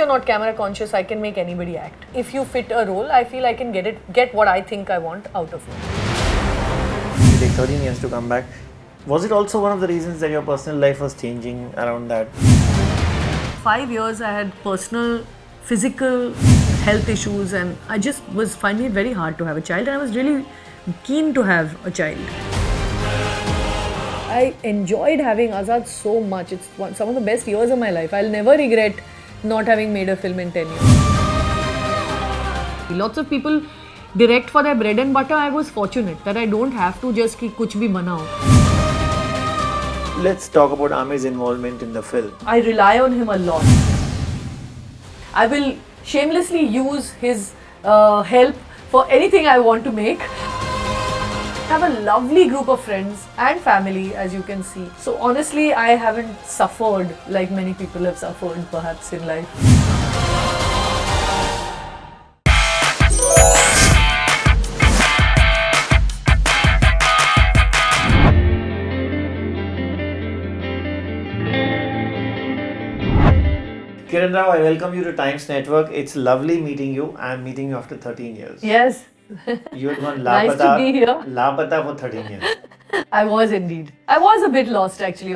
you're not camera conscious, I can make anybody act. If you fit a role, I feel I can get what I think I want out of it. You take 13 years to come back. Was it also one of the reasons that your personal life was changing around that? 5 years I had personal, physical health issues, and I just was finding it very hard to have a child, and I was really keen to have a child. I enjoyed having Azad so much. It's some of the best years of my life. I'll never regret not having made a film in 10 years. Lots of people direct for their bread and butter. I was fortunate that I don't have to just ki kuch bhi banao. Let's talk about Aamir's involvement in the film. I rely on him a lot. I will shamelessly use his help for anything I want to make. I have a lovely group of friends and family, as you can see. So honestly, I haven't suffered like many people have suffered perhaps in life. Kiran Rao, I welcome you to Times Network. It's lovely meeting you. I'm meeting you after 13 years. Yes. You had gone Nice to be here. Laapataa for 13 years. I was indeed. I was a bit lost actually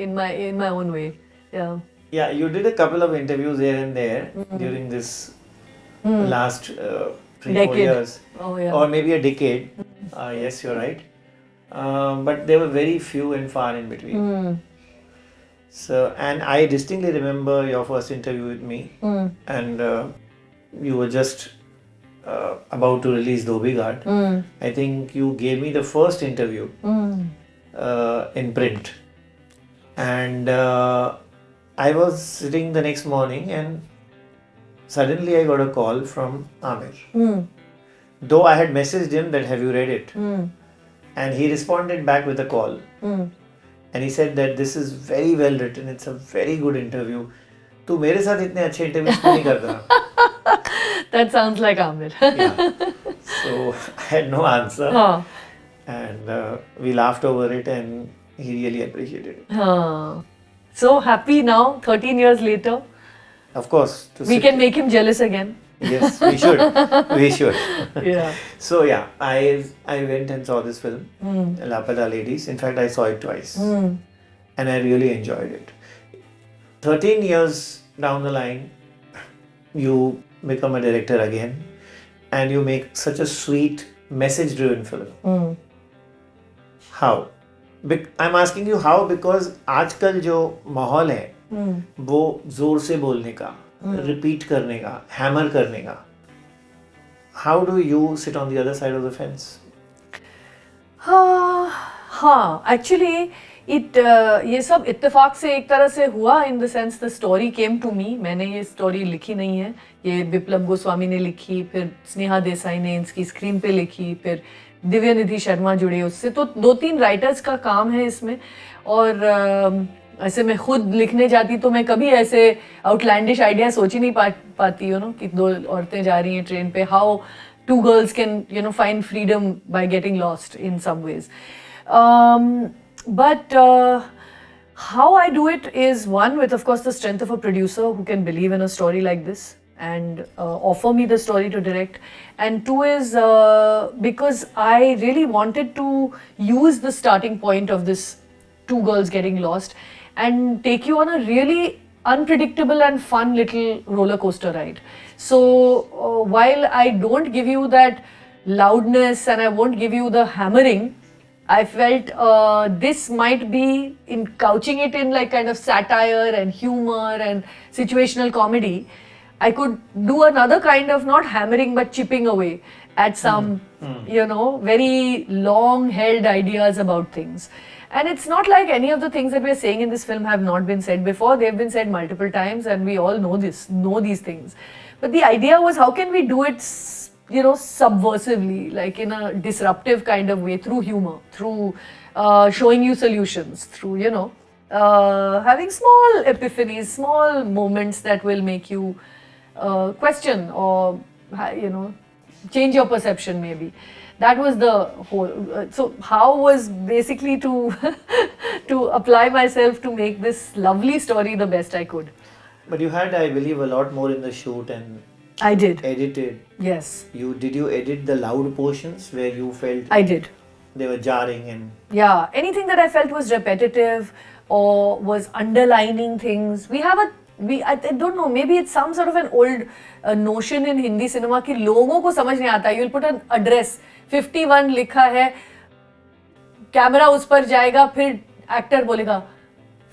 in my own way. Yeah. Yeah, you did a couple of interviews here and there during this last 3-4 years. Oh yeah. Or maybe a decade. Yes, you're right. But there were very few and far in between. So, and I distinctly remember your first interview with me, and you were just about to release The Bodyguard. I think you gave me the first interview in print, and I was sitting the next morning, and suddenly I got a call from Aamir. Though I had messaged him that have you read it, and he responded back with a call. And he said that this is very well written, it's a very good interview. तू मेरे साथ इतने अच्छे interviews क्यों नहीं करता? That sounds like Aamir. Yeah. So I had no answer. And we laughed over it, and he really appreciated it. So happy now, 13 years later. Of course. We can make him jealous again. Yes, we should. We should. Yeah. So yeah, I went and saw this film, Laapataa Ladies. In fact, I saw it twice, and I really enjoyed it. 13 years down the line, you become a director again, and you make such a sweet, message-driven film. How? I'm asking you how because आजकल जो माहौल है, वो जोर से बोलने का, repeat करने का, hammer करने का. How do you sit on the other side of the fence? Actually, ये सब इत्तेफाक से एक तरह से हुआ in the sense the story came to me. मैंने ये story लिखी नहीं है. ये विप्लव गोस्वामी ने लिखी, फिर स्नेहा देसाई ने इसकी स्क्रीन पे लिखी, फिर दिव्या निधि शर्मा जुड़े उससे. तो 2-3 राइटर्स का काम है इसमें. और ऐसे मैं खुद लिखने जाती तो मैं कभी ऐसे आउटलैंडिश आइडिया सोच ही नहीं पाती कि 2 औरतें जा रही हैं ट्रेन पे. How 2 girls can find freedom by getting lost in some ways. But how I do it is one with of course the strength of a producer who can believe in a story like this and offer me the story to direct, and 2 is because I really wanted to use the starting point of this 2 girls getting lost and take you on a really unpredictable and fun little roller coaster ride. So while I don't give you that loudness and I won't give you the hammering, I felt this might be in couching it in like kind of satire and humor and situational comedy. I could do another kind of not hammering but chipping away at some very long held ideas about things. And it's not like any of the things that we're saying in this film have not been said before. They've been said multiple times and we all know these things. But the idea was how can we do it, subversively, like in a disruptive kind of way, through humor, through showing you solutions, through, having small epiphanies, small moments that will make you question or, change your perception maybe. That was the whole. So how was basically to to apply myself to make this lovely story the best I could. But you had, I believe, a lot more in the shoot and I did. edited. Yes. Did you edit the loud portions where you felt I did. they were jarring and Yeah, anything that I felt was repetitive or was underlining things. I don't know, maybe it's some sort of an old notion in Hindi cinema कि लोगों को समझ नहीं आता. You'll put an address, 51 लिखा है, camera उस पर जाएगा, फिर एक्टर बोलेगा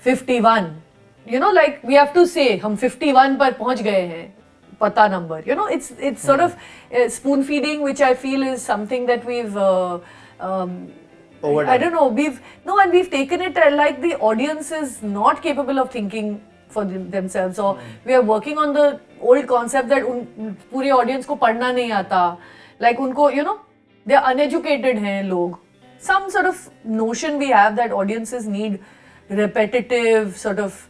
51. You know, like we have to say हम 51 पर पहुंच गए हैं, पता number. You know, it's sort of spoon feeding, which I feel is something that we've I don't know. We've taken it like the audience is not capable of thinking for themselves, or we are working on the old concept that पूरे audience को पढ़ना नहीं आता. Like उनको, you know, they are uneducated हैं लोग. Some sort of notion we have that audiences need repetitive sort of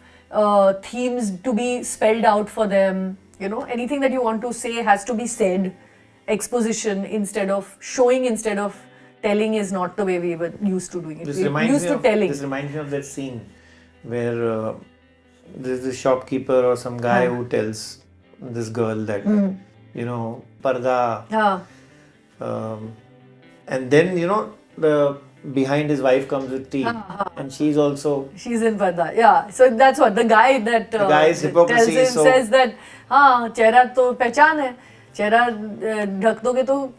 themes to be spelled out for them. You know, anything that you want to say has to be said. Exposition instead of showing, instead of telling is not the way we were used to doing it. This we reminds used me to of, telling. This reminds me of that scene where there's this shopkeeper or some guy who tells this girl that, you know, parda. And then, you know, behind his wife comes with tea. And she's in parda. Yeah. So that's what the guy that guy's hypocrisy tells him says that, चेहरा तो पहचान है. चेहरा ढक दोगे तो,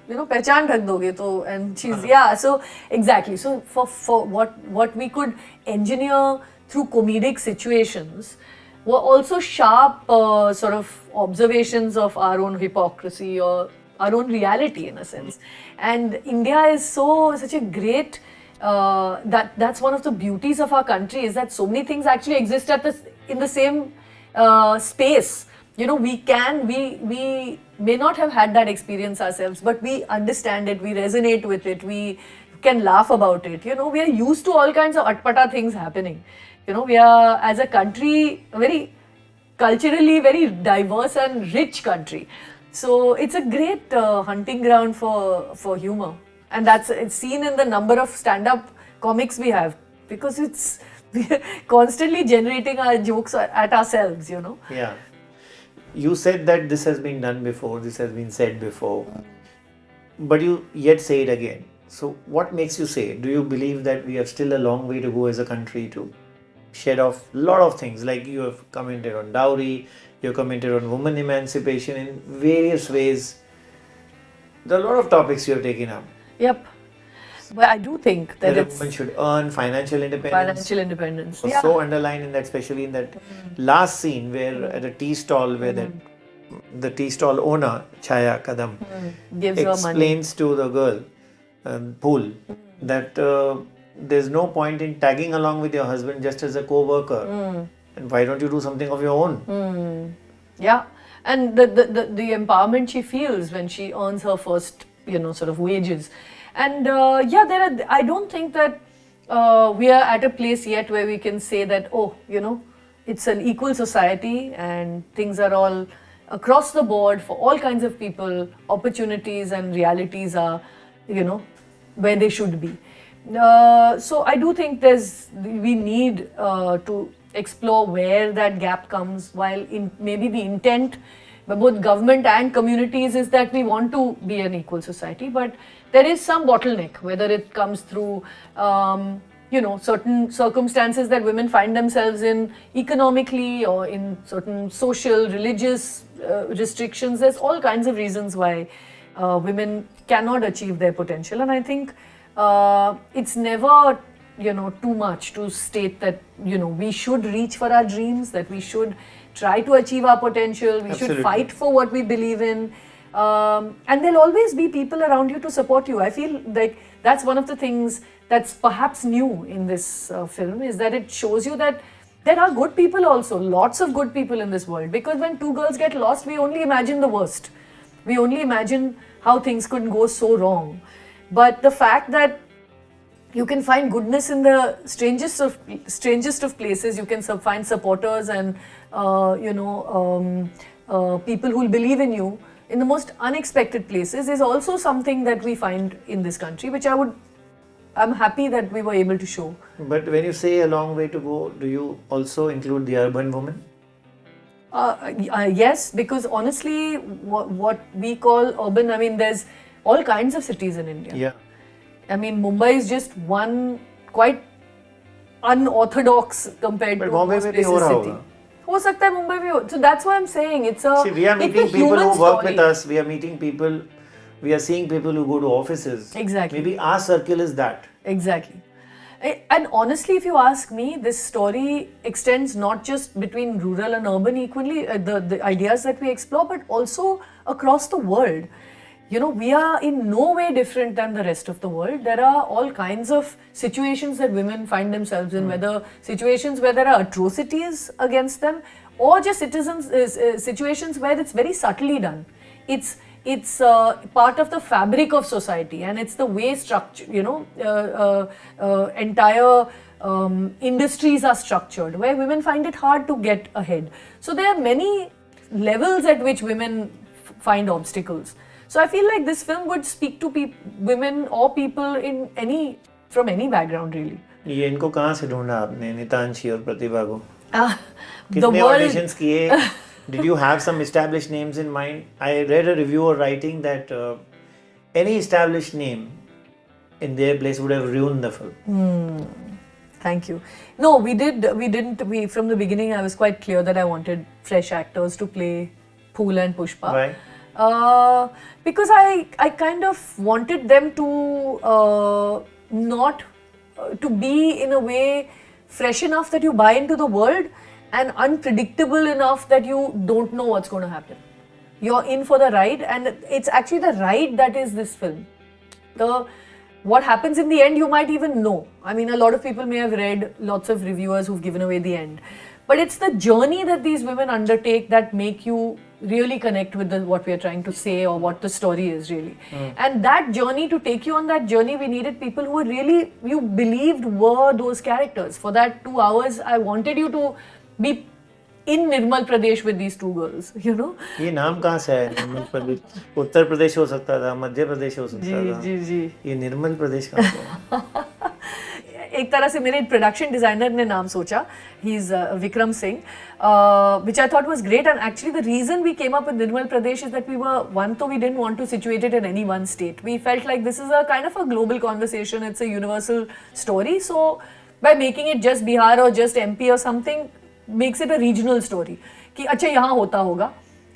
you know, पहचान ढक दोगे तो, and she's, yeah, so exactly. So for what we could engineer through comedic situations were also sharp sort of observations of our own hypocrisy or our own reality in a sense. And India is such a great, that's one of the beauties of our country, is that so many things actually exist in the same space. You know, we may not have had that experience ourselves, but we understand it, we resonate with it, we can laugh about it. You know, we are used to all kinds of atpata things happening. You know, we are, as a country, a very culturally very diverse and rich country. So it's a great hunting ground for humor. And it's seen in the number of stand-up comics we have, because we're constantly generating our jokes at ourselves, you know. Yeah. You said that this has been done before, this has been said before, but you yet say it again. So what makes you say it? Do you believe that we have still a long way to go as a country to shed off a lot of things? Like you have commented on dowry, you have commented on women emancipation in various ways. There are a lot of topics you have taken up. Yep. But I do think that women should earn financial independence. Financial independence. Was so underlined in that, especially in that last scene where at a tea stall where the tea stall owner, Chaya Kadam, explains to the girl, Pool, that there's no point in tagging along with your husband just as a co-worker. And why don't you do something of your own? Yeah. And the empowerment she feels when she earns her first, you know, sort of wages. And I don't think that we are at a place yet where we can say that, oh, you know, it's an equal society and things are all across the board for all kinds of people, opportunities and realities are, you know, where they should be. So I do think we need to explore where that gap comes, while maybe the intent by both government and communities is that we want to be an equal society, but there is some bottleneck, whether it comes through you know, certain circumstances that women find themselves in economically or in certain social, religious restrictions. There's all kinds of reasons why women cannot achieve their potential, and I think it's never, you know, too much to state that, you know, we should reach for our dreams, that we should try to achieve our potential, we should fight for what we believe in, and there'll always be people around you to support you. I feel like that's one of the things that's perhaps new in this film, is that it shows you that there are good people also, lots of good people in this world, because when two girls get lost, we only imagine the worst. We only imagine how things could go so wrong. But the fact that you can find goodness in the strangest of places, you can find supporters and people who will believe in you in the most unexpected places, is also something that we find in this country, which I'm happy that we were able to show. But when you say a long way to go, do you also include the urban woman? Yes, because honestly, what we call urban, I mean, there's all kinds of cities in India. Yeah. I mean, Mumbai is just one quite unorthodox compared But to Bombay most में भी हो places रहा city. होगा. हो सकता है मुंबई में हो. So that's why I'm saying it's a See, we are it's a meeting people human who work story. with us. We are meeting people. We are seeing people who go to offices. Exactly. Maybe our circle is that. Exactly. And honestly, if you ask me, this story extends not just between rural and urban equally, the ideas that we explore, but also across the world. You know, we are in no way different than the rest of the world. There are all kinds of situations that women find themselves in, whether situations where there are atrocities against them, or just situations where it's very subtly done. It's part of the fabric of society, and it's the way structure, entire industries are structured, where women find it hard to get ahead. So there are many levels at which women find obstacles. So I feel like this film would speak to women or people from any background really. ये इनको कहाँ से ढूंढा आपने, नितांशी और प्रतिभा को? The कितने world. auditions किए? Did you have some established names in mind? I read a reviewer writing that any established name in their place would have ruined the film. Thank you. No, we didn't. From the beginning, I was quite clear that I wanted fresh actors to play Phool and Pushpa. Why? Because I kind of wanted them to not to be in a way fresh enough that you buy into the world, and unpredictable enough that you don't know what's going to happen. You're in for the ride, and it's actually the ride that is this film. What happens in the end, you might even know. I mean, a lot of people may have read lots of reviewers who've given away the end. But it's the journey that these women undertake that make you really connect with what we are trying to say or what the story is really. And that journey, to take you on that journey, we needed people who were really, you believed were those characters. For that 2 hours, I wanted you to be in Nirmal Pradesh with these two girls, you know. ये नाम कहाँ से है? निर्मल प्रदेश, उत्तर प्रदेश हो सकता था, मध्य प्रदेश हो सकता था. जी. ये निर्मल प्रदेश कहाँ से है? एक तरह से मेरे प्रोडक्शन डिजाइनर ने नाम सोचा. He's Vikram Singh, which I thought was great. And actually, the reason we came up with Nirmal Pradesh is that we didn't want to situate it in any one state. We felt like this is a kind of a global conversation. It's a universal story. So by making it just Bihar or just MP or something, makes it a regional story. कि अच्छा यहाँ होता होगा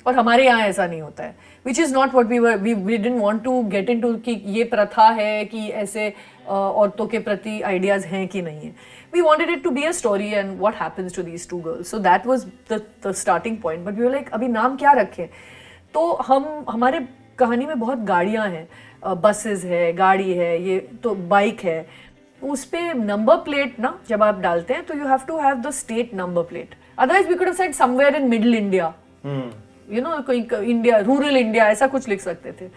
और हमारे यहाँ ऐसा नहीं होता है. Which is not what we didn't want to get into कि ये प्रथा है कि ऐसे औरतों के प्रति ideas हैं कि नहीं है. We wanted it to be a story and what happens to these two girls. So that was the starting point. But we were like, अभी नाम क्या रखें? तो हमारे कहानी में बहुत गाड़ियाँ हैं, बसेस है, गाड़ी है, ये तो बाइक है. उस पे नंबर प्लेट ना जब आप डालते हैं तो you have to have the state number plate. Otherwise we could have said somewhere in middle India, you know, कोई इंडिया, रूरल इंडिया, ऐसा कुछ लिख सकते थे.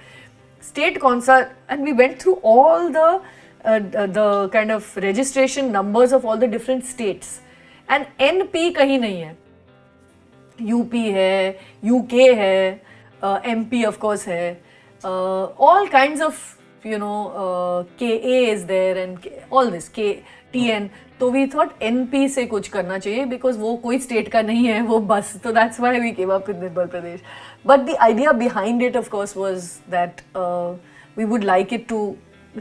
स्टेट कौन सा? And we went through all the kind of registration numbers of all the different states, and NP कहीं नहीं है. यूपी है, यूके है, एमपी ऑफ कोर्स है, all kinds of, you know, KA is there and all this, TN. तो we thought NP से कुछ करना चाहिए because वो कोई state का नहीं है, वो बस. So that's why we came up with Nirmal Pradesh. But the idea behind it, of course, was that we would like it to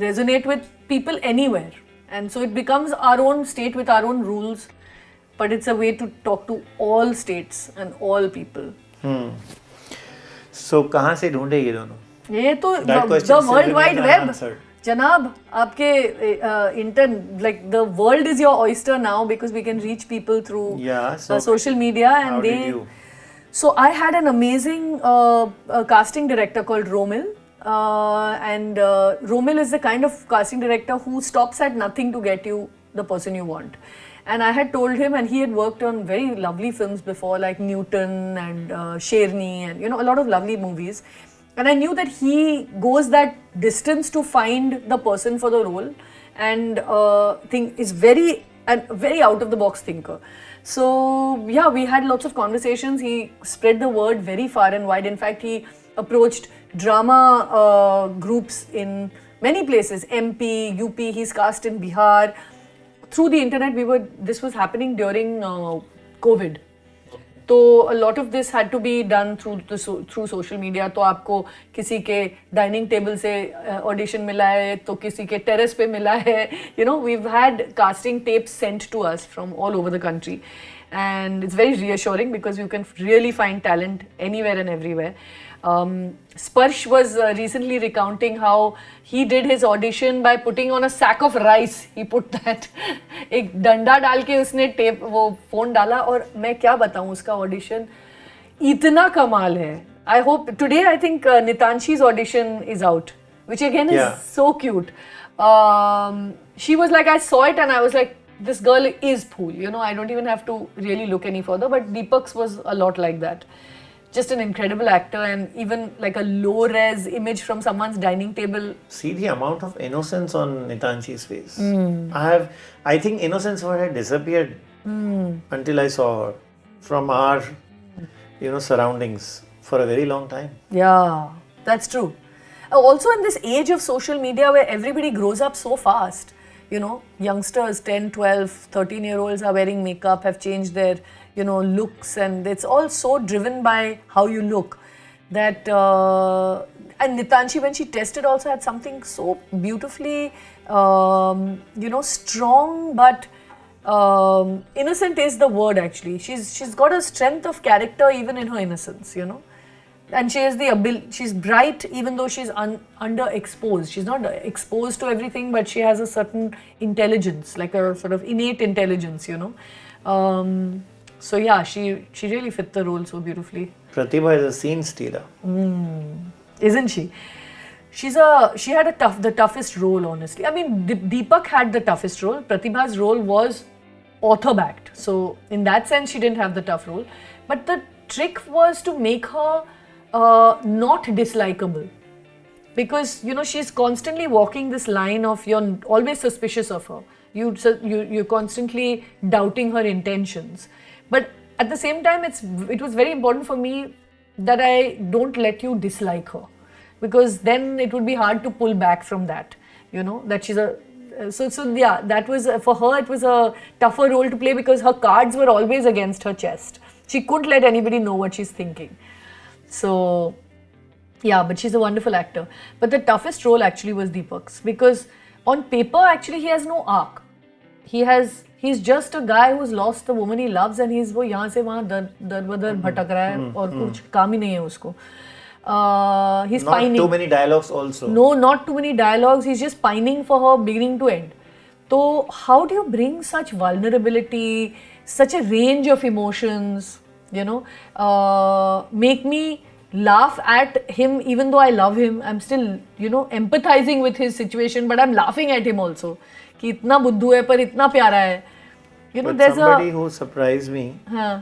resonate with people anywhere. And so it becomes our own state with our own rules. But it's a way to talk to all states and all people. So कहाँ से ढूंढे ये दोनों? ये तो the world wide web, जनाब. आपके like the world is your oyster now because we can reach people through social media. And so I had an amazing casting director called Romil, and Romil is the kind of casting director who stops at nothing to get you the person you want. And I had told him, and he had worked on very lovely films before, like Newton and Sherni, and you know, a lot of lovely movies. And I knew that he goes that distance to find the person for the role, and is very out of the box thinker. So yeah, we had lots of conversations. He spread the word very far and wide. In fact, he approached drama groups in many places, MP, UP. He's cast in Bihar. Through the internet, this was happening during COVID. तो a lot of this had to be done through social media. तो आपको किसी के dining table से audition मिला है, तो किसी के terrace पे मिला है. You know, we've had casting tapes sent to us from all over the country. And it's very reassuring because you can really find talent anywhere and everywhere. Sparsh was recently recounting how he did his audition by putting on a sack of rice. He put that एक डंडा डाल के उसने tape वो phone डाला और मैं क्या बताऊं उसका ऑडिशन इतना कमाल है. I hope today I think Nitanshi's audition is out, which again is so cute. She was like, I saw it and I was like, this girl is cool. You know, I don't even have to really look any further. But Deepak's was a lot like that. Just an incredible actor, and even like a low-res image from someone's dining table. See the amount of innocence on Nitanshi's face. I think innocence had disappeared until I saw her from our, surroundings for a very long time. Yeah, that's true. Also in this age of social media where everybody grows up so fast, youngsters, 10, 12, 13-year-olds are wearing makeup, have changed their, looks, and it's all so driven by how you look that, and Nitanshi, when she tested, also had something so beautifully, strong, but innocent is the word actually. She's got a strength of character even in her innocence, And she has the ability, she's bright even though she's underexposed. She's not exposed to everything, but she has a certain intelligence, like a sort of innate intelligence, So yeah, she really fit the role so beautifully. Pratibha is a scene stealer. Isn't she? She had the toughest role, honestly. I mean, Deepak had the toughest role. Pratibha's role was author-backed. So in that sense, she didn't have the tough role. But the trick was to make her not dislikable, because she's constantly walking this line of you're always suspicious of her. You're constantly doubting her intentions. But at the same time, it was very important for me that I don't let you dislike her, because then it would be hard to pull back from that. That she's that was for her. It was a tougher role to play because her cards were always against her chest. She couldn't let anybody know what she's thinking. So, yeah, but she's a wonderful actor. But the toughest role actually was Deepak's, because on paper, actually, he has no arc. He's just a guy who's lost the woman he loves, and he's वो यहाँ से वहाँ दर-बदर भटक रहा है और कुछ काम ही नहीं है उसको. He's pining. Not too many dialogues also. No, not too many dialogues. He's just pining for her beginning to end. So how do you bring such vulnerability, such a range of emotions, make me laugh at him even though I love him? I'm still, empathizing with his situation, but I'm laughing at him also. कि इतना बुद्धू है पर इतना प्यारा है. But somebody who surprised me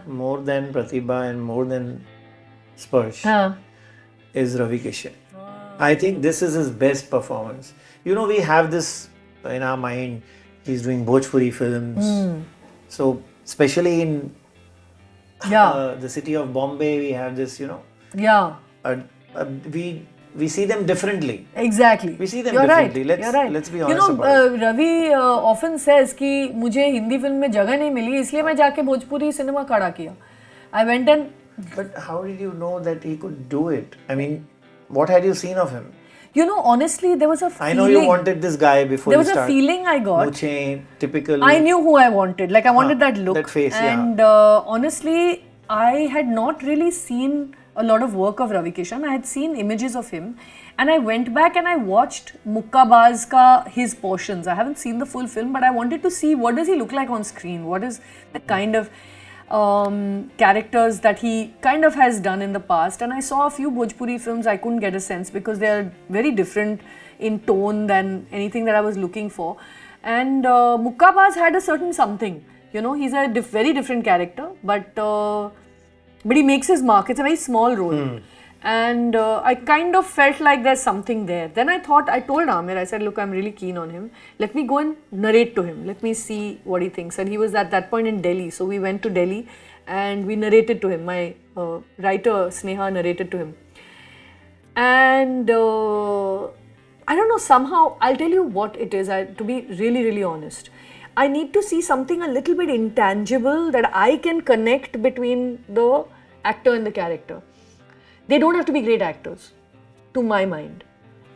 more than Pratibha and more than Sparsh is Ravi Kishan. I think this is his best performance. We have this in our mind. He's doing Bhojpuri films. So, especially in the city of Bombay, we have this, we see them differently. Exactly. We see them You're differently. Right. Let's be honest about it. Ravi often says कि मुझे Hindi film में जगह नहीं मिली, इसलिए मैं जाके Bhojpuri cinema खड़ा किया. I went and... But how did you know that he could do it? I mean, what had you seen of him? Honestly, there was a feeling. I know you wanted this guy before you started. There was a feeling I got. Muche, typical. I knew who I wanted. Like, I wanted that look. That face, and honestly, I had not really seen a lot of work of Ravi Kishan. I had seen images of him. And I went back and I watched Mukkabaz his portions. I haven't seen the full film, but I wanted to see what does he look like on screen. What is the kind of characters that he kind of has done in the past. And I saw a few Bhojpuri films. I couldn't get a sense because they are very different in tone than anything that I was looking for. And Mukkabaz had a certain something. He's a very different character, but he makes his mark. It's a very small role. And I kind of felt like there's something there. Then I told Aamir, I said, look, I'm really keen on him. Let me go and narrate to him. Let me see what he thinks. And he was at that point in Delhi. So we went to Delhi and we narrated to him. My writer, Sneha, narrated to him. And I don't know, somehow, I'll tell you what it is, to be really, really honest. I need to see something a little bit intangible that I can connect between the actor and the character. They don't have to be great actors, to my mind.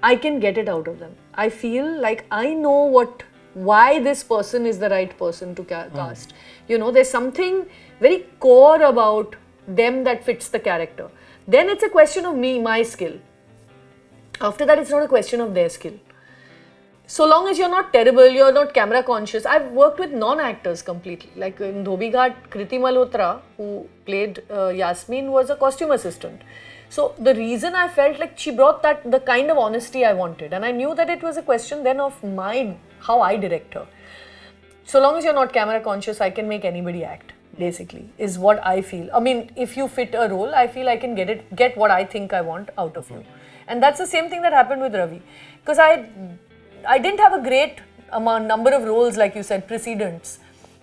I can get it out of them. I feel like I know why this person is the right person to cast. You know, there's something very core about them that fits the character. Then it's a question of my skill. After that, it's not a question of their skill. So long as you're not terrible, you're not camera conscious. I've worked with non-actors completely. Like in Dhobi Ghat, Kriti Malhotra, who played Yasmin, was a costume assistant. So the reason I felt like she brought the kind of honesty I wanted, and I knew that it was a question then of how I direct her. So long as you're not camera conscious, I can make anybody act. Basically, is what I feel. I mean, if you fit a role, I feel I can get what I think I want out of you. And that's the same thing that happened with Ravi. Because I didn't have a great number of roles, like you said, precedents.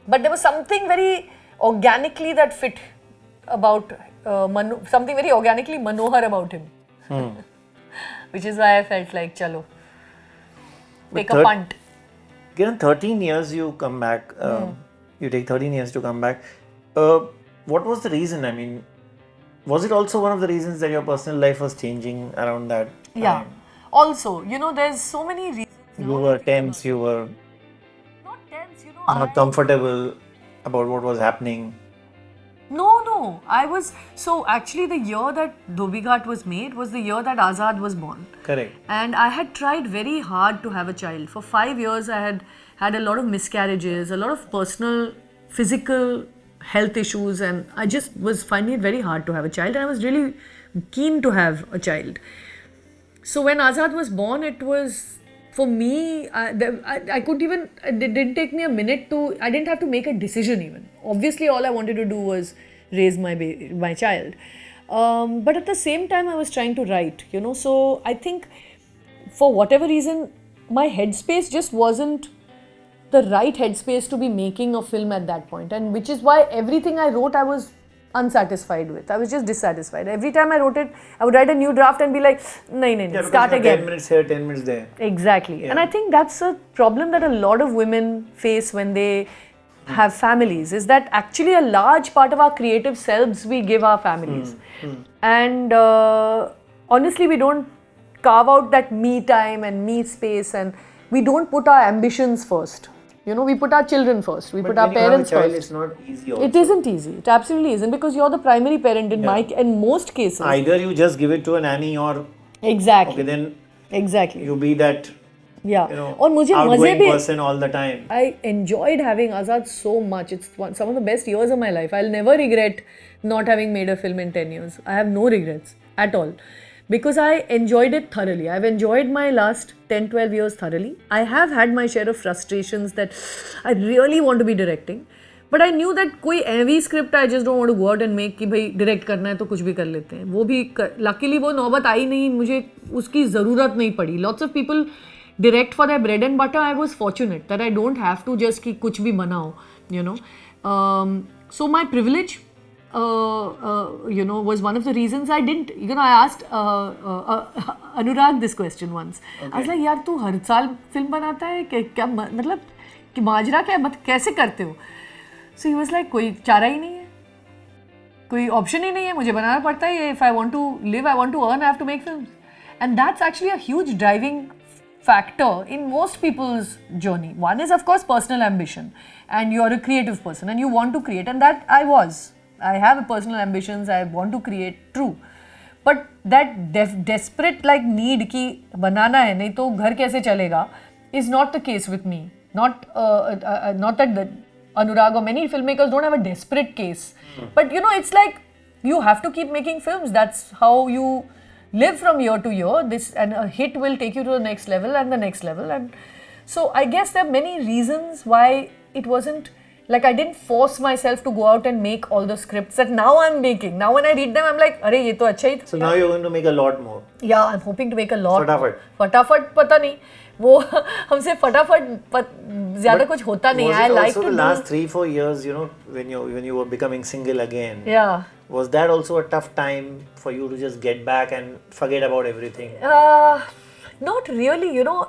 But there was something very organically that fit about, something very organically manohar about him. Which is why I felt like, chalo, take a punt. Given 13 years you come back, you take 13 years to come back. What was the reason? I mean, was it also one of the reasons that your personal life was changing around that time? Yeah. Also, you know, there's so many reasons. You were tense, you were not tense, you know. not comfortable about what was happening. No. I was, so actually the year that Dhobi Ghat was made was the year that Azad was born. Correct. And I had tried very hard to have a child. For 5 years I had a lot of miscarriages, a lot of personal, physical health issues, and I just was finding it very hard to have a child, and I was really keen to have a child. So when Azad was born, it was, for me, I couldn't even, it didn't take me a minute I didn't have to make a decision even. Obviously all I wanted to do was raise my child. But at the same time I was trying to write, you know, so I think for whatever reason, my headspace just wasn't the right headspace to be making a film at that point, and which is why everything I wrote I was unsatisfied with. I was just dissatisfied. Every time I wrote it, I would write a new draft and be like, no, start again. 10 minutes here, 10 minutes there. Exactly. Yeah. And I think that's a problem that a lot of women face when they have families, is that actually a large part of our creative selves we give our families. And honestly, we don't carve out that me time and me space, and we don't put our ambitions first. You know, we put our children first, we put our parents child, first. It's not easy also. It isn't easy. It absolutely isn't, because you're the primary parent in most cases. Either you just give it to a nanny or... Exactly. Okay, then... Exactly. You be that... Yeah. You know, और मुझे outgoing person all the time. I enjoyed having Azad so much. It's some of the best years of my life. I'll never regret not having made a film in 10 years. I have no regrets at all. Because I enjoyed it thoroughly. I've enjoyed my last 10-12 years thoroughly. I have had my share of frustrations that I really want to be directing. But I knew that कोई heavy script I just don't want to go out and make कि भाई direct करना है तो कुछ भी कर लेते हैं. वो भी luckily वो नौबत आई नहीं, मुझे उसकी ज़रूरत नहीं पड़ी. Lots of people direct for their bread and butter. I was fortunate that I don't have to just कि कुछ भी बनाओ, you know. So my privilege, you know, was one of the reasons I didn't. You know, I asked Anurag this question once. Okay. I was like, यार तू हर साल film बनाता है क्या मतलब कि माजरा क्या है, कैसे करते हो? So he was like, कोई चारा ही नहीं है, कोई ऑप्शन ही नहीं है, मुझे बनाना पड़ता है. If I want to live, I want to earn, I have to make films. And that's actually a huge driving factor in most people's journey. One is, of course, personal ambition, and you're a creative person and you want to create, and that I was. I have personal ambitions, I want to create, true. But that desperate like need कि बनाना है नहीं तो घर कैसे चलेगा is not the case with me. Not that Anurag or many filmmakers don't have a desperate case. But you know, it's like you have to keep making films. That's how you live from year to year. And a hit will take you to the next level and the next level. And so I guess there are many reasons why it wasn't like I didn't force myself to go out and make all the scripts that now I'm making. Now when I read them, I'm like, अरे ये तो अच्छा ही था. So now you're going to make a lot more. Yeah, I'm hoping to make a lot. फटाफट पता नहीं. वो हमसे फटाफट ज़्यादा कुछ होता नहीं. I like to do. Was it also the last 3-4 years, you know, when you were becoming single again? Yeah. Was that also a tough time for you to just get back and forget about everything? Not really. You know,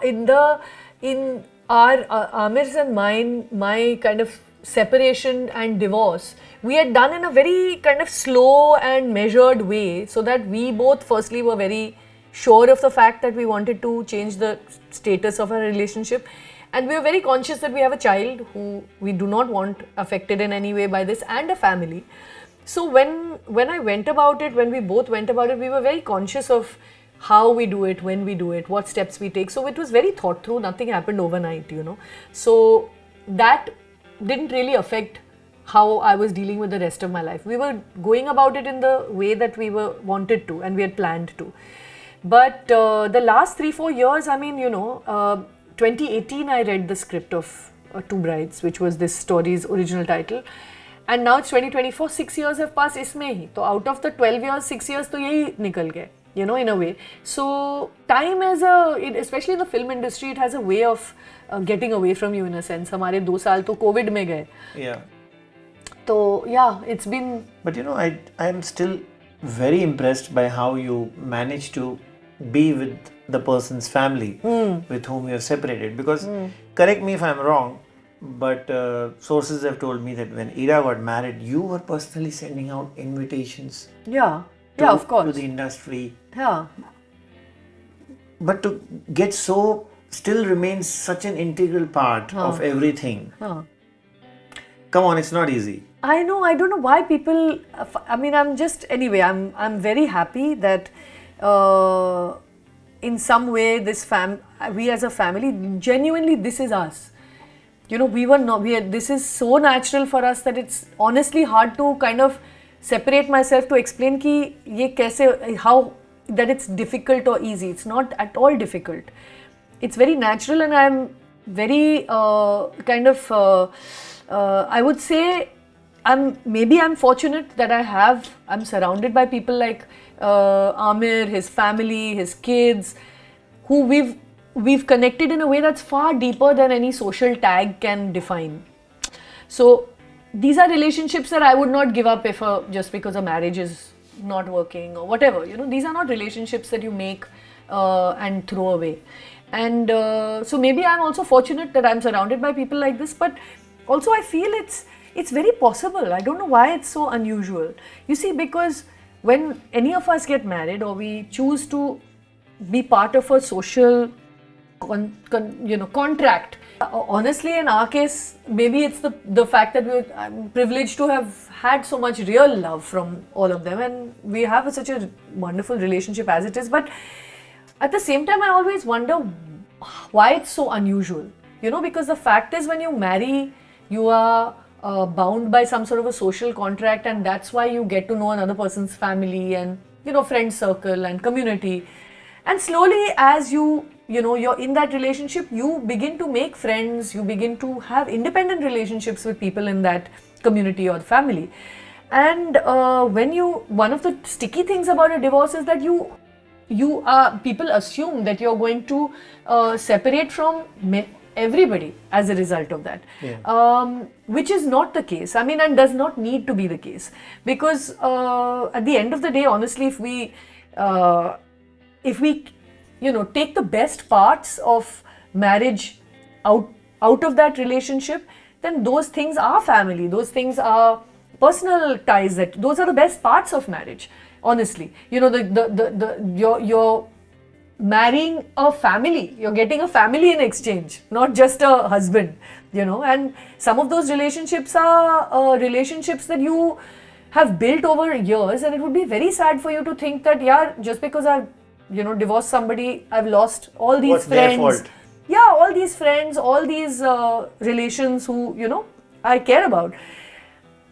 Aamir's and my kind of separation and divorce, we had done in a very kind of slow and measured way, so that we both firstly were very sure of the fact that we wanted to change the status of our relationship, and we were very conscious that we have a child who we do not want affected in any way by this, and a family. So when I went about it, when we both went about it, we were very conscious of how we do it, when we do it, what steps we take. So it was very thought through. Nothing happened overnight, So that didn't really affect how I was dealing with the rest of my life. We were going about it in the way that we wanted to, and we had planned to. But the last 3-4 years, 2018 I read the script of Two Brides, which was this story's original title. And now it's 2024, 6 years have passed isme hi. So out of the 12 years, 6 years to yahi nikal gaye, in a way. So time especially in the film industry, it has a way of getting away from you in a sense. Hamare 2 saal to COVID mein gaye. Yeah. So yeah, it's been... But I'm still very impressed by how you managed to be with the person's family with whom you're separated. Because, correct me if I'm wrong, but sources have told me that when Ira got married, you were personally sending out invitations. Yeah, of course. To the industry. Yeah. But to get still remains such an integral part of everything. Come on, it's not easy. I know, I don't know why people, I'm very happy that in some way we as a family, genuinely this is us. This is so natural for us that it's honestly hard to kind of separate myself to explain how that it's difficult or easy. It's not at all difficult. It's very natural, and I'm very I would say I'm fortunate that I'm surrounded by people like Aamir, his family, his kids, who we've connected in a way that's far deeper than any social tag can define. So these are relationships that I would not give up just because a marriage is not working or whatever. These are not relationships that you make and throw away. And so maybe I'm also fortunate that I'm surrounded by people like this, but also I feel it's very possible. I don't know why it's so unusual. You see, because when any of us get married or we choose to be part of a social contract, honestly in our case, maybe it's the fact that I'm privileged to have had so much real love from all of them, and we have such a wonderful relationship as it is. But at the same time, I always wonder why it's so unusual. Because the fact is, when you marry, you are bound by some sort of a social contract, and that's why you get to know another person's family and friend circle and community. And slowly, as you're in that relationship, you begin to make friends, you begin to have independent relationships with people in that community or family. And one of the sticky things about a divorce is that people assume that you're going to separate from everybody as a result of that, which is not the case. And does not need to be the case, because at the end of the day, honestly, if we take the best parts of marriage out of that relationship, then those things are family, those things are personal ties, those are the best parts of marriage. Honestly, you're marrying a family, you're getting a family in exchange, not just a husband, and some of those relationships are relationships that you have built over years, and it would be very sad for you to think that, just because I've, divorced somebody, I've lost all these friends. What's their fault? Yeah, all these friends, all these relations who, I care about.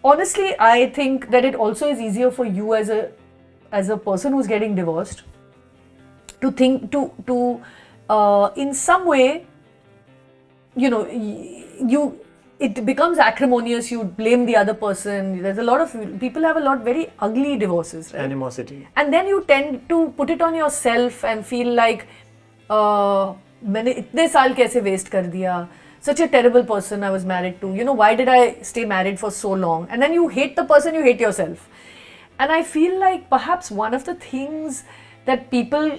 Honestly, I think that it also is easier for you as a person who's getting divorced to think to in some way, it becomes acrimonious. You blame the other person. There's a lot of people have very ugly divorces, right? Animosity. And then you tend to put it on yourself and feel like, मैंने इतने साल कैसे waste कर दिया? Such a terrible person I was married to. Why did I stay married for so long? And then you hate the person, you hate yourself. And I feel like perhaps one of the things that people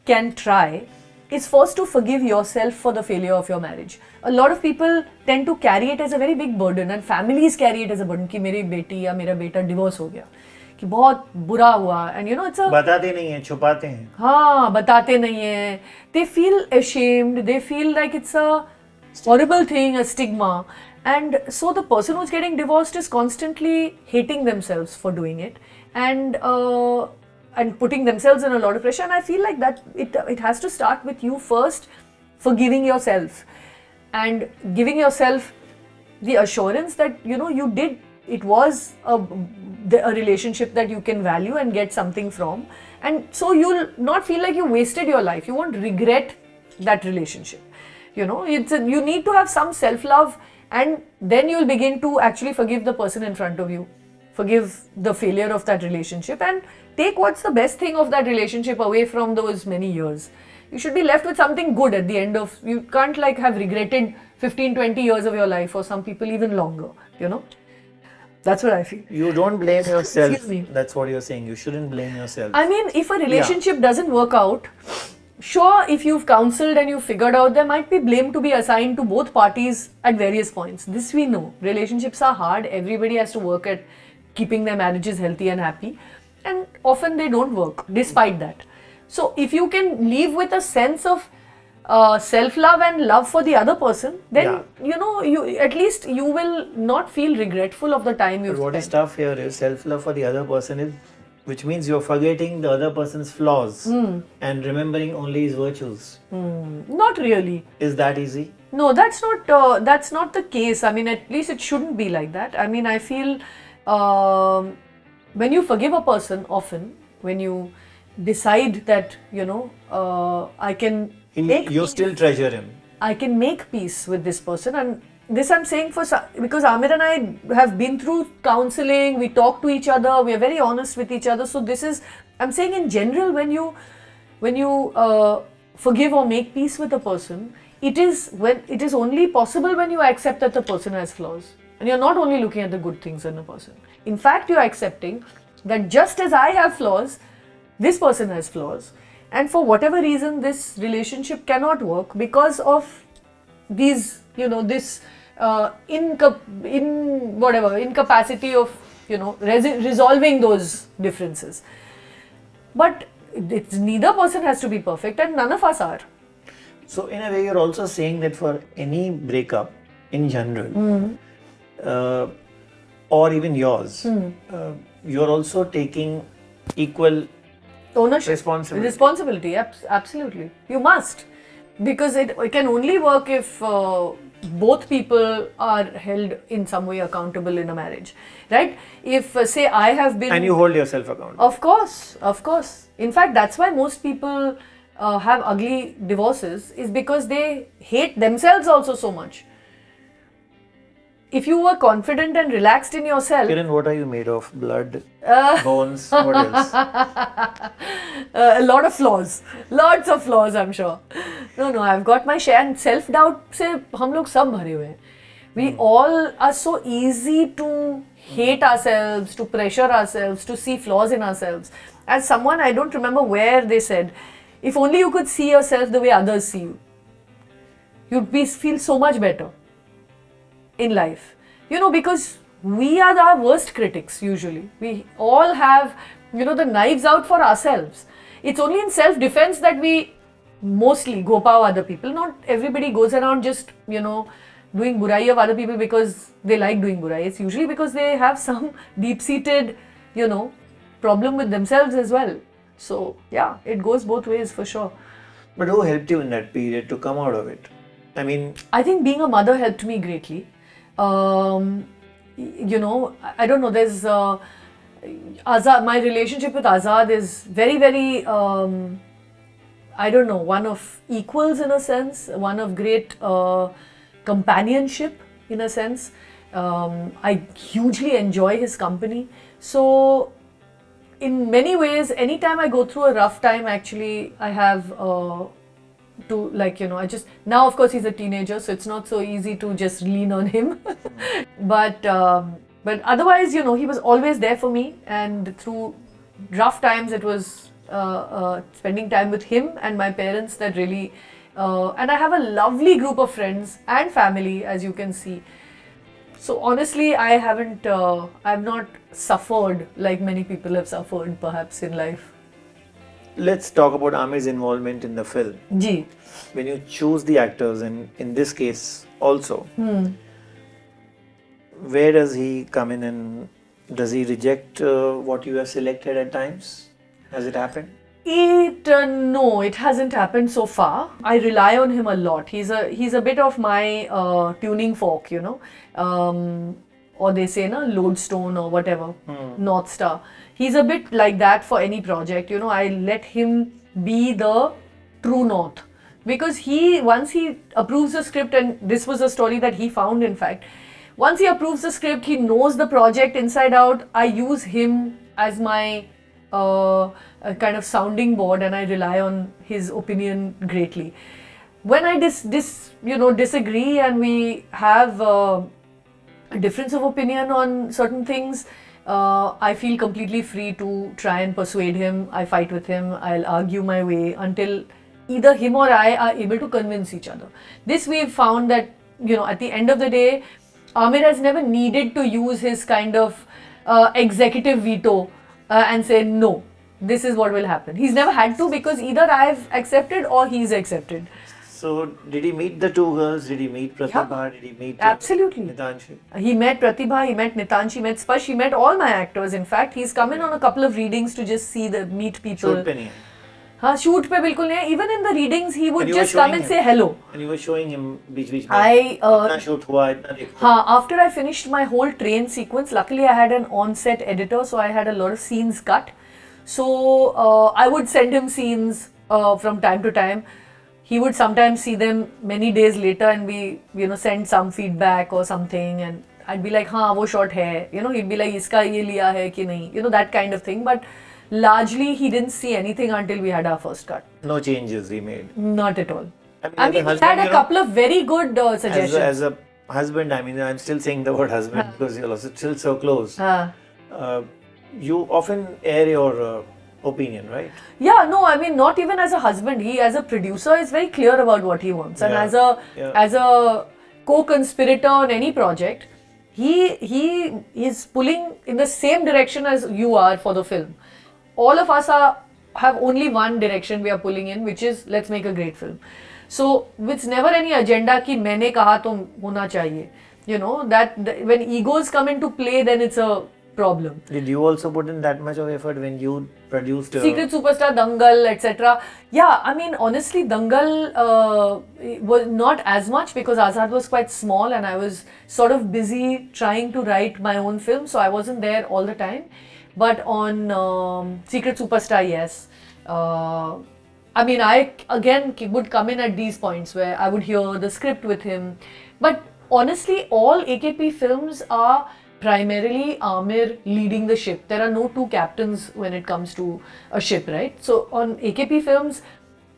can try is forced to forgive yourself for the failure of your marriage. A lot of people tend to carry it as a very big burden, and families carry it as a burden कि मेरी बेटी या मेरा बेटा divorce हो गया, कि बहुत बुरा हुआ, and you know it's a बताते नहीं हैं, छुपाते हैं. हाँ, बताते नहीं हैं. They feel ashamed. They feel like it's a horrible thing, a stigma, and so the person who's getting divorced is constantly hating themselves for doing it, and putting themselves in a lot of pressure. And I feel like that it has to start with you first forgiving yourself and giving yourself the assurance that you did, it was a relationship that you can value and get something from, and so you'll not feel like you wasted your life. You won't regret that relationship. You need to have some self-love, and then you'll begin to actually forgive the person in front of you, forgive the failure of that relationship, and take what's the best thing of that relationship away from those many years. You should be left with something good at the end of, you can't like have regretted 15-20 years of your life, or some people even longer, That's what I feel. You don't blame yourself. Excuse me. That's what you're saying. You shouldn't blame yourself. I mean, if a relationship doesn't work out, sure, if you've counseled and you've figured out, there might be blame to be assigned to both parties at various points. This we know. Relationships are hard. Everybody has to work at keeping their marriages healthy and happy. And often they don't work, despite that. So if you can leave with a sense of self-love and love for the other person, then you at least you will not feel regretful of the time you've spent. What is tough here is self-love for the other person is, which means you're forgetting the other person's flaws and remembering only his virtues. Not really. Is that easy? No, that's not the case. I mean, at least it shouldn't be like that. I mean, I feel when you forgive a person, often when you decide that I can you still treasure him. I can make peace with this person, and this I'm saying because Aamir and I have been through counselling. We talk to each other. We are very honest with each other. So this is, I'm saying in general, when you forgive or make peace with a person, it is only possible when you accept that the person has flaws, and you're not only looking at the good things in a person. In fact, you're accepting that just as I have flaws, this person has flaws, and for whatever reason this relationship cannot work because of these, this incapacity of resolving those differences. But neither person has to be perfect, and none of us are. So in a way, you're also saying that for any breakup in general, or even yours, you're also taking equal ownership, responsibility. Absolutely, you must, because it can only work if both people are held in some way accountable in a marriage, right? If say I have been, and you hold yourself accountable. Of course. In fact, that's why most people have ugly divorces, is because they hate themselves also so much. If you were confident and relaxed in yourself... Kiran, what are you made of? Blood, bones, what else? A lot of flaws. Lots of flaws, I'm sure. No, I've got my share, and self-doubt se hum log sab bhare hue hain. We all are so easy to hate ourselves, to pressure ourselves, to see flaws in ourselves. As someone, I don't remember where they said, if only you could see yourself the way others see you, you'd feel so much better in life, because we are our worst critics usually. We all have, the knives out for ourselves. It's only in self-defense that we mostly go pow other people. Not everybody goes around just, doing burai of other people because they like doing burai. It's usually because they have some deep-seated, problem with themselves as well. So, yeah, it goes both ways for sure. But who helped you in that period to come out of it? I mean... I think being a mother helped me greatly. I don't know, there's Azad, my relationship with Azad is very, very, one of equals in a sense, one of great companionship in a sense. I hugely enjoy his company. So, in many ways, anytime I go through a rough time, actually, I have now of course he's a teenager, so it's not so easy to just lean on him. But otherwise, he was always there for me, and through rough times, it was spending time with him and my parents that really, and I have a lovely group of friends and family, as you can see. So honestly, I've not suffered like many people have suffered perhaps in life. Let's talk about Aamir's involvement in the film. Ji. When you choose the actors, and in this case also, where does he come in, and does he reject what you have selected at times? Has it happened? No, it hasn't happened so far. I rely on him a lot. He's a bit of my tuning fork, you know, or they say lodestone or whatever, North Star. He's a bit like that for any project, you know. I let him be the true north, because once he approves the script, and this was a story that he found, in fact, once he approves the script, he knows the project inside out. I use him as my a kind of sounding board, and I rely on his opinion greatly. When I disagree and we have a difference of opinion on certain things, I feel completely free to try and persuade him. I fight with him. I'll argue my way until either him or I are able to convince each other. This we've found that, you know, at the end of the day, Aamir has never needed to use his kind of executive veto and say, no, this is what will happen. He's never had to, because either I've accepted or he's accepted. So, did he meet the two girls? Did he meet Pratibha? Yeah. Did he meet Absolutely. Nitanshi? He met Pratibha, he met Nitanshi, he met Spash, he met all my actors. In fact, he's come in on a couple of readings to just meet people. Shoot pe nahi hai. हाँ, shoot पे बिल्कुल नहीं है. Even in the readings, he would And you just were come showing and him. say hello. And you were showing him बीच-बीच में. I इतना shoot हुआ, इतना देखो. हाँ, after I finished my whole train sequence, luckily I had an on-set editor, so I had a lot of scenes cut. So I would send him scenes from time to time. He would sometimes see them many days later, and we, you know, send some feedback or something, and I'd be like, हाँ, वो shot है. You know, he'd be like, इसका ये लिया है कि नहीं. You know, that kind of thing. But largely, he didn't see anything until we had our first cut. No changes he made. Not at all. I mean, as he had a you know, couple of very good suggestions. As a husband, I mean, I'm still saying the word husband because you're also still so close. You often air your opinion, right? Yeah, no, I mean, not even as a husband. He, as a producer, is very clear about what he wants, and as a co-conspirator on any project, he is pulling in the same direction as you are for the film. All of us have only one direction we are pulling in, which is let's make a great film. So it's never any agenda कि मैंने कहा तो होना चाहिए. You know, that when egos come into play, then it's a problem. Did you also put in that much of effort when you produced Secret Superstar, Dangal, etc.? Yeah, I mean, honestly, Dangal was not as much because Azad was quite small and I was sort of busy trying to write my own film, so I wasn't there all the time. But on Secret Superstar, yes. I mean, I again would come in at these points where I would hear the script with him. But honestly, all AKP films are primarily Aamir leading the ship. There are no two captains when it comes to a ship, right? So on AKP films,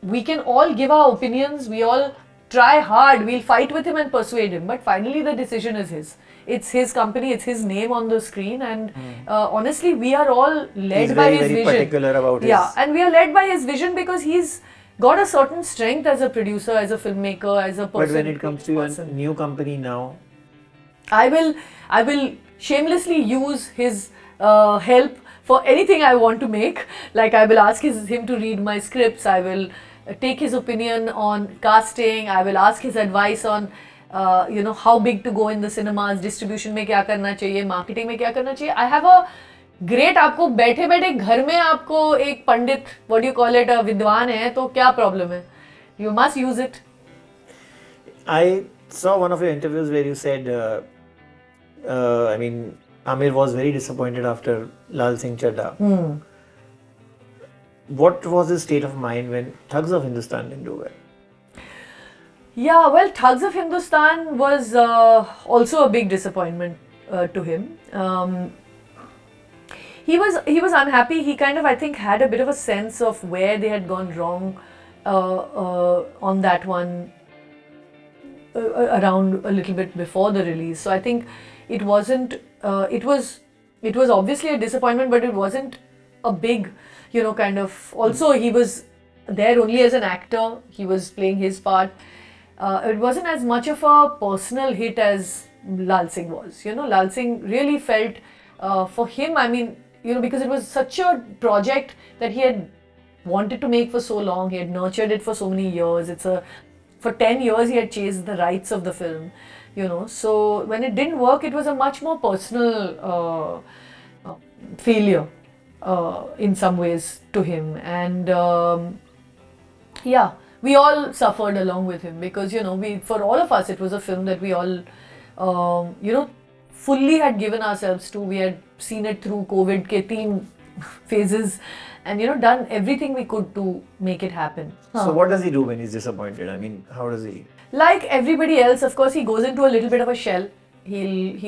we can all give our opinions, we all try hard, we'll fight with him and persuade him, but finally the decision is his. It's his company, it's his name on the screen, and honestly, we are all led by his vision. He's very particular about his... Yeah, and we are led by his vision because he's got a certain strength as a producer, as a filmmaker, as a person. But when it comes to a new company now, I will shamelessly use his help for anything I want to make. Like I will ask him to read my scripts, I will take his opinion on casting, I will ask his advice on you know, how big to go in the cinemas, distribution में क्या करना चाहिए, marketing में क्या करना चाहिए. I have a great, आपको बैठे बैठे घर में आपको एक पंडित, what do you call it, a विद्वान है, तो क्या problem है? You must use it. I saw one of your interviews where you said, I mean, Aamir was very disappointed after Lal Singh Chadda. What was his state of mind when Thugs of Hindustan didn't do well? Yeah, well, Thugs of Hindustan was also a big disappointment to him. He was unhappy. He kind of, I think, had a bit of a sense of where they had gone wrong on that one around a little bit before the release. So I think it wasn't. It was obviously a disappointment, but it wasn't a big, kind of, also he was there only as an actor, he was playing his part. It wasn't as much of a personal hit as Lal Singh was. Lal Singh really felt for him, I mean, because it was such a project that he had wanted to make for so long, he had nurtured it for so many years. For 10 years he had chased the rights of the film, so when it didn't work, it was a much more personal failure in some ways to him. And yeah, we all suffered along with him, because for all of us it was a film that we all fully had given ourselves to. We had seen it through COVID ke 3 phases, and done everything we could to make it happen. So what does he do when he's disappointed? I mean, how does he? Like everybody else, of course, he goes into a little bit of a shell. He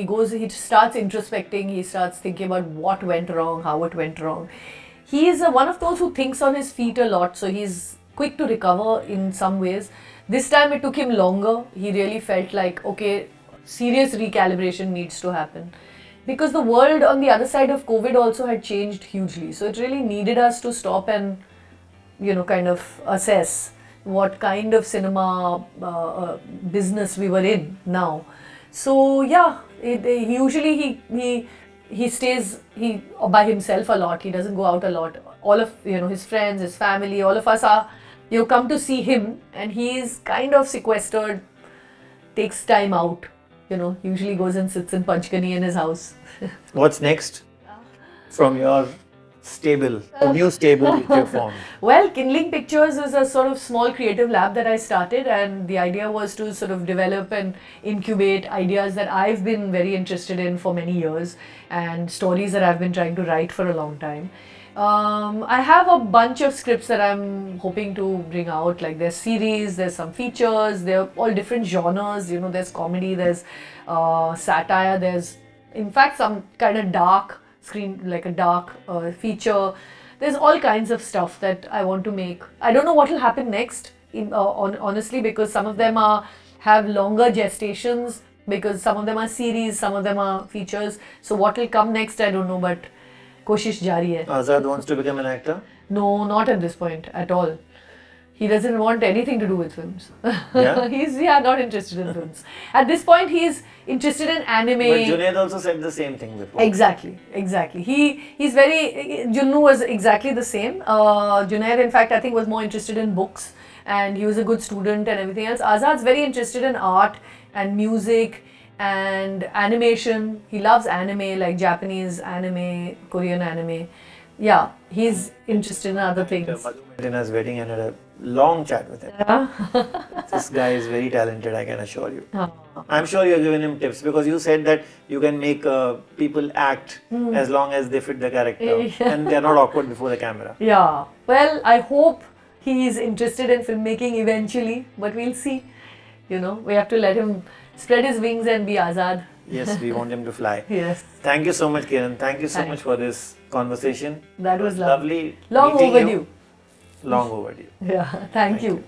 starts introspecting, he starts thinking about what went wrong, how it went wrong. He is one of those who thinks on his feet a lot, so he's quick to recover in some ways. This time it took him longer. He really felt like, okay, serious recalibration needs to happen. Because the world on the other side of COVID also had changed hugely. So it really needed us to stop and, kind of assess what kind of cinema business we were in now. So yeah, usually he stays by himself a lot. He doesn't go out a lot. All of his friends, his family, all of us are come to see him, and he is kind of sequestered, takes time out. Usually goes and sits in Panchgani in his house. What's next from your stable, a new stable which you formed? Well, Kindling Pictures is a sort of small creative lab that I started, and the idea was to sort of develop and incubate ideas that I've been very interested in for many years, and stories that I've been trying to write for a long time. I have a bunch of scripts that I'm hoping to bring out. Like there's series, there's some features, they're all different genres. There's comedy, there's satire, there's in fact some kind of dark screen, like a dark feature. There's all kinds of stuff that I want to make. I don't know what will happen next, honestly, because some of them have longer gestations, because some of them are series, some of them are features. So what will come next, I don't know, but koshish jari hai. Azad wants to become an actor? No, not at this point at all. He doesn't want anything to do with films. Yeah? He's not interested in films. At this point, he's interested in anime. But Junaid also said the same thing before. Exactly. He's very, Junnu was exactly the same. Junaid, in fact, I think was more interested in books, and he was a good student and everything else. Azad's very interested in art and music and animation. He loves anime, like Japanese anime, Korean anime. Yeah, he's interested in other things. Madhu went in his wedding and had a long chat with him. Yeah. This guy is very talented, I can assure you. Oh. I'm sure you're giving him tips, because you said that you can make people act as long as they fit the character and they're not awkward before the camera. Yeah, well, I hope he is interested in filmmaking eventually, but we'll see. We have to let him spread his wings and be Azad. Yes, we want him to fly. Yes. Thank you so much, Kiran. Thank you so much for this conversation. That was lovely. Long meeting overdue. you. Long overdue. Yeah, thank you.